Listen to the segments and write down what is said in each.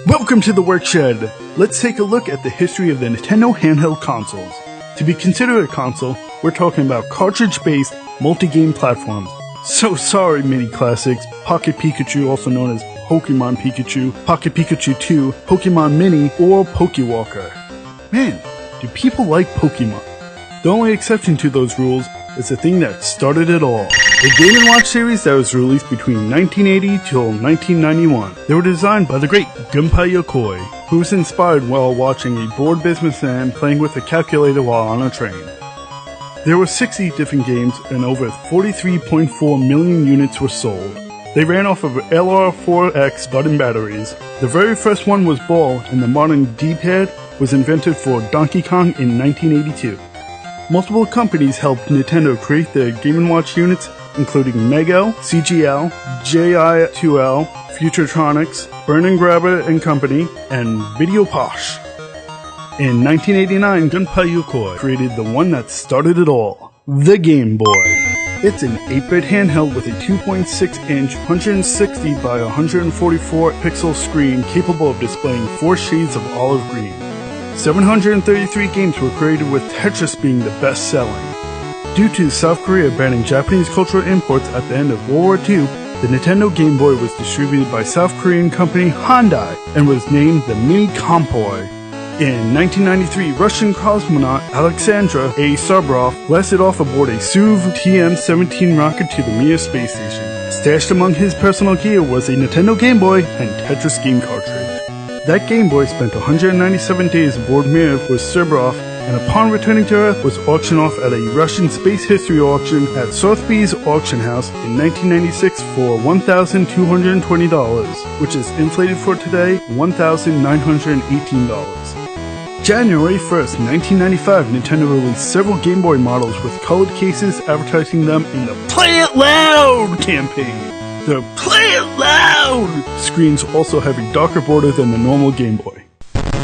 Welcome to the Workshed! Let's take a look at the history of the Nintendo handheld consoles. To be considered a console, we're talking about cartridge-based, multi-game platforms. So sorry, mini classics, Pocket Pikachu, also known as Pokemon Pikachu, Pocket Pikachu 2, Pokemon Mini, or Pokewalker. Man, do people like Pokemon? The only exception to those rules is the thing that started it all. The Game & Watch series that was released between 1980 till 1991. They were designed by the great Gunpei Yokoi, who was inspired while watching a bored businessman playing with a calculator while on a train. There were 60 different games and over 43.4 million units were sold. They ran off of LR4X button batteries. The very first one was Ball, and the modern D-pad was invented for Donkey Kong in 1982. Multiple companies helped Nintendo create the Game & Watch units, including Mego, CGL, JI2L, Futuretronics, Burn & Grabber & Company, and Video Posh. In 1989, Gunpei Yokoi created the one that started it all, the Game Boy. It's an 8-bit handheld with a 2.6-inch, 160 by 144 pixel screen capable of displaying 4 shades of olive green. 733 games were created, with Tetris being the best-selling. Due to South Korea banning Japanese cultural imports at the end of World War II, the Nintendo Game Boy was distributed by South Korean company Hyundai and was named the Mini Kompoy. In 1993, Russian cosmonaut Alexandra A. Sabrov blasted off aboard a SUV TM-17 rocket to the Mir space station. Stashed among his personal gear was a Nintendo Game Boy and Tetris game cartridge. That Game Boy spent 197 days aboard Mir with Sabrov, and upon returning to Earth was auctioned off at a Russian space history auction at Sotheby's Auction House in 1996 for $1,220, which is inflated for today $1,918. January 1st, 1995, Nintendo released several Game Boy models with colored cases advertising them in the Play It Loud campaign. The Play It Loud screens also have a darker border than the normal Game Boy.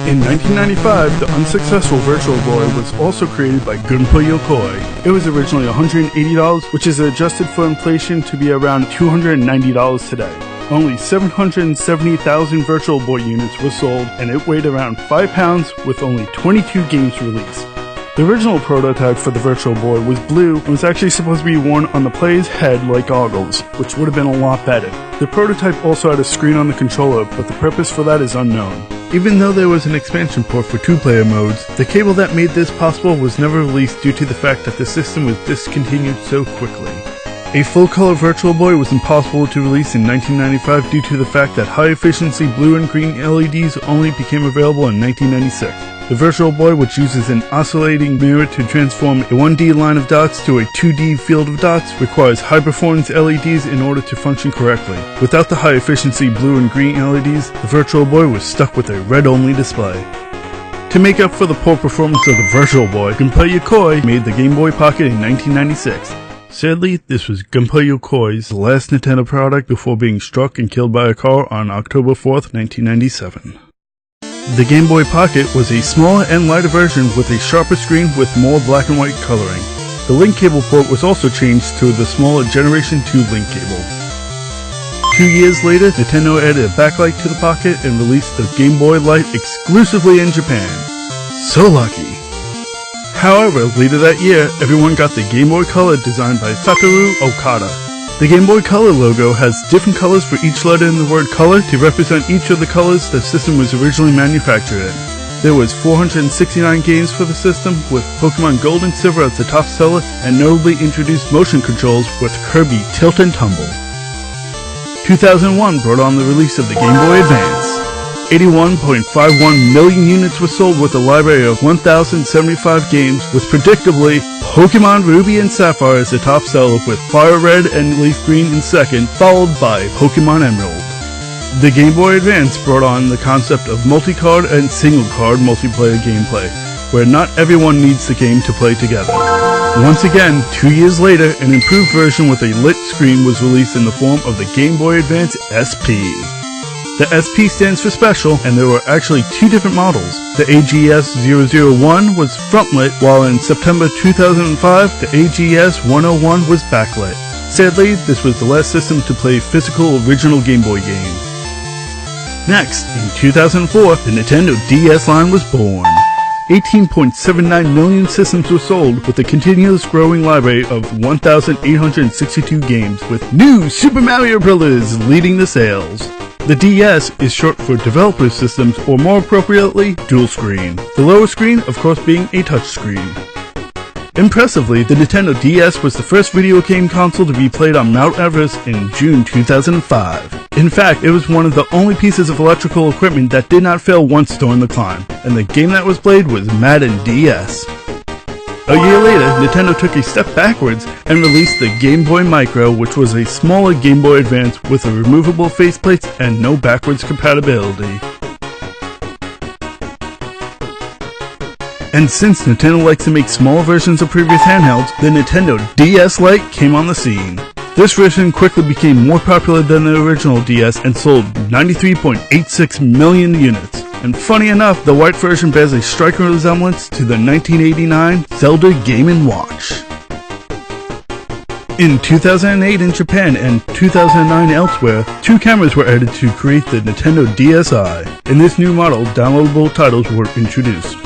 In 1995, the unsuccessful Virtual Boy was also created by Gunpei Yokoi. It was originally $180, which is adjusted for inflation to be around $290 today. Only 770,000 Virtual Boy units were sold, and it weighed around 5 pounds with only 22 games released. The original prototype for the Virtual Boy was blue and was actually supposed to be worn on the player's head like goggles, which would have been a lot better. The prototype also had a screen on the controller, but the purpose for that is unknown. Even though there was an expansion port for 2-player modes, the cable that made this possible was never released due to the fact that the system was discontinued so quickly. A full-color Virtual Boy was impossible to release in 1995 due to the fact that high-efficiency blue and green LEDs only became available in 1996. The Virtual Boy, which uses an oscillating mirror to transform a 1D line of dots to a 2D field of dots, requires high-performance LEDs in order to function correctly. Without the high-efficiency blue and green LEDs, the Virtual Boy was stuck with a red-only display. To make up for the poor performance of the Virtual Boy, Gunpei Yokoi made the Game Boy Pocket in 1996. Sadly, this was Gunpei Yokoi's last Nintendo product before being struck and killed by a car on October 4th, 1997. The Game Boy Pocket was a smaller and lighter version with a sharper screen with more black and white coloring. The link cable port was also changed to the smaller Generation 2 link cable. 2 years later, Nintendo added a backlight to the Pocket and released the Game Boy Light exclusively in Japan. So lucky! However, later that year, everyone got the Game Boy Color designed by Satoru Okada. The Game Boy Color logo has different colors for each letter in the word color to represent each of the colors the system was originally manufactured in. There was 469 games for the system, with Pokemon Gold and Silver as the top seller, and notably introduced motion controls with Kirby Tilt and Tumble. 2001 brought on the release of the Game Boy Advance. 81.51 million units were sold with a library of 1,075 games, with predictably Pokemon Ruby and Sapphire as the top seller, with Fire Red and Leaf Green in second, followed by Pokemon Emerald. The Game Boy Advance brought on the concept of multi-card and single-card multiplayer gameplay, where not everyone needs the game to play together. Once again, 2 years later, an improved version with a lit screen was released in the form of the Game Boy Advance SP. The SP stands for Special, and there were actually 2 different models. The AGS-001 was front-lit, while in September 2005, the AGS-101 was backlit. Sadly, this was the last system to play physical original Game Boy games. Next, in 2004, the Nintendo DS line was born. 18.79 million systems were sold with a continuous growing library of 1,862 games, with New Super Mario Bros. Leading the sales. The DS is short for Developer Systems, or more appropriately, Dual Screen. The lower screen, of course, being a touchscreen. Impressively, the Nintendo DS was the first video game console to be played on Mount Everest in June 2005. In fact, it was one of the only pieces of electrical equipment that did not fail once during the climb, and the game that was played was Madden DS. A year later, Nintendo took a step backwards and released the Game Boy Micro, which was a smaller Game Boy Advance with a removable faceplate and no backwards compatibility. And since Nintendo likes to make small versions of previous handhelds, the Nintendo DS Lite came on the scene. This version quickly became more popular than the original DS and sold 93.86 million units. And funny enough, the white version bears a striking resemblance to the 1989 Zelda Game & Watch. In 2008 in Japan and 2009 elsewhere, 2 cameras were added to create the Nintendo DSi. In this new model, downloadable titles were introduced.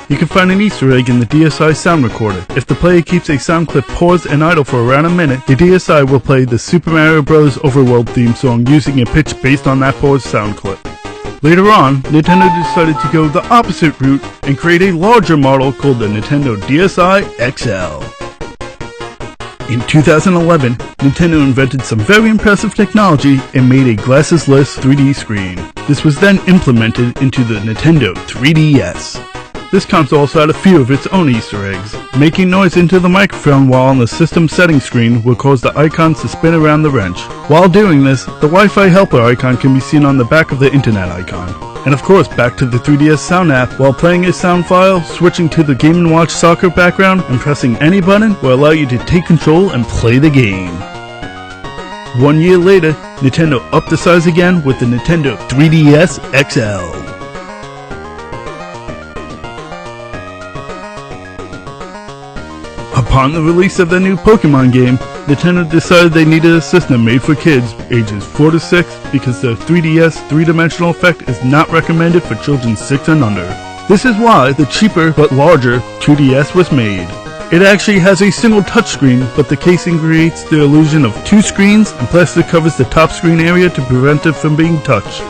You can find an Easter egg in the DSi sound recorder. If the player keeps a sound clip paused and idle for around a minute, the DSi will play the Super Mario Bros. Overworld theme song using a pitch based on that paused sound clip. Later on, Nintendo decided to go the opposite route and create a larger model called the Nintendo DSi XL. In 2011, Nintendo invented some very impressive technology and made a glasses-less 3D screen. This was then implemented into the Nintendo 3DS. This console also had a few of its own Easter eggs. Making noise into the microphone while on the system settings screen will cause the icons to spin around the wrench. While doing this, the Wi-Fi helper icon can be seen on the back of the internet icon. And of course, back to the 3DS sound app, while playing a sound file, switching to the Game & Watch soccer background, and pressing any button will allow you to take control and play the game. 1 year later, Nintendo upped the size again with the Nintendo 3DS XL. Upon the release of the new Pokemon game, Nintendo decided they needed a system made for kids ages 4 to 6 because the 3DS 3-dimensional effect is not recommended for children 6 and under. This is why the cheaper but larger 2DS was made. It actually has a single touchscreen, but the casing creates the illusion of 2 screens and plastic covers the top screen area to prevent it from being touched.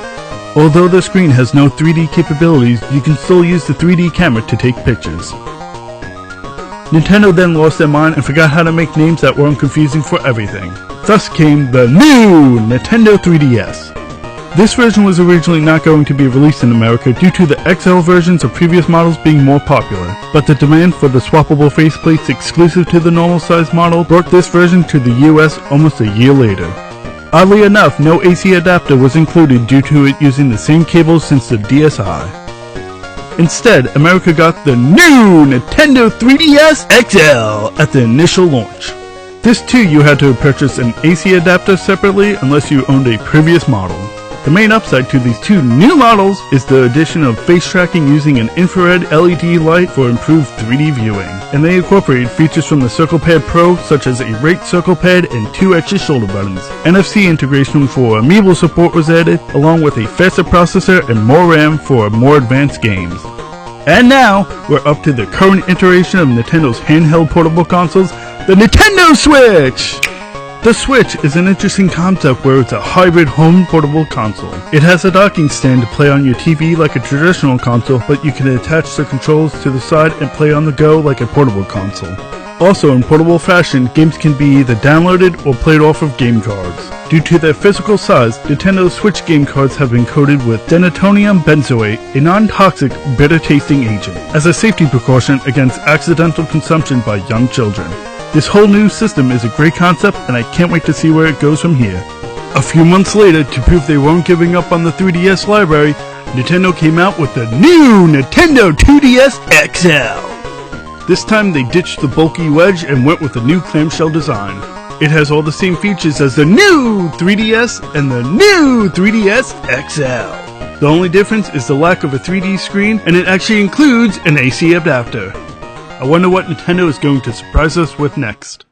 Although the screen has no 3D capabilities, you can still use the 3D camera to take pictures. Nintendo then lost their mind and forgot how to make names that weren't confusing for everything. Thus came the new Nintendo 3DS. This version was originally not going to be released in America due to the XL versions of previous models being more popular, but the demand for the swappable faceplates exclusive to the normal size model brought this version to the US almost a year later. Oddly enough, no AC adapter was included due to it using the same cables since the DSi. Instead, America got the new Nintendo 3DS XL at the initial launch. This too, you had to purchase an AC adapter separately unless you owned a previous model. The main upside to these 2 new models is the addition of face tracking using an infrared LED light for improved 3D viewing, and they incorporated features from the Circle Pad Pro such as a right circle pad and 2 extra shoulder buttons. NFC integration for amiibo support was added, along with a faster processor and more RAM for more advanced games. And now, we're up to the current iteration of Nintendo's handheld portable consoles, the Nintendo Switch! The Switch is an interesting concept where it's a hybrid home portable console. It has a docking stand to play on your TV like a traditional console, but you can attach the controls to the side and play on the go like a portable console. Also, in portable fashion, games can be either downloaded or played off of game cards. Due to their physical size, Nintendo Switch game cards have been coated with denatonium benzoate, a non-toxic, bitter-tasting agent, as a safety precaution against accidental consumption by young children. This whole new system is a great concept, and I can't wait to see where it goes from here. A few months later, to prove they weren't giving up on the 3DS library, Nintendo came out with the new Nintendo 2DS XL. This time they ditched the bulky wedge and went with a new clamshell design. It has all the same features as the new 3DS and the new 3DS XL. The only difference is the lack of a 3D screen, and it actually includes an AC adapter. I wonder what Nintendo is going to surprise us with next.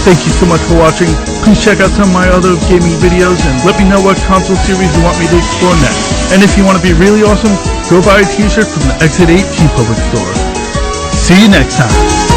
Thank you so much for watching. Please check out some of my other gaming videos and let me know what console series you want me to explore next. And if you want to be really awesome, go buy a t-shirt from the Exit 8 T-Public store. See you next time.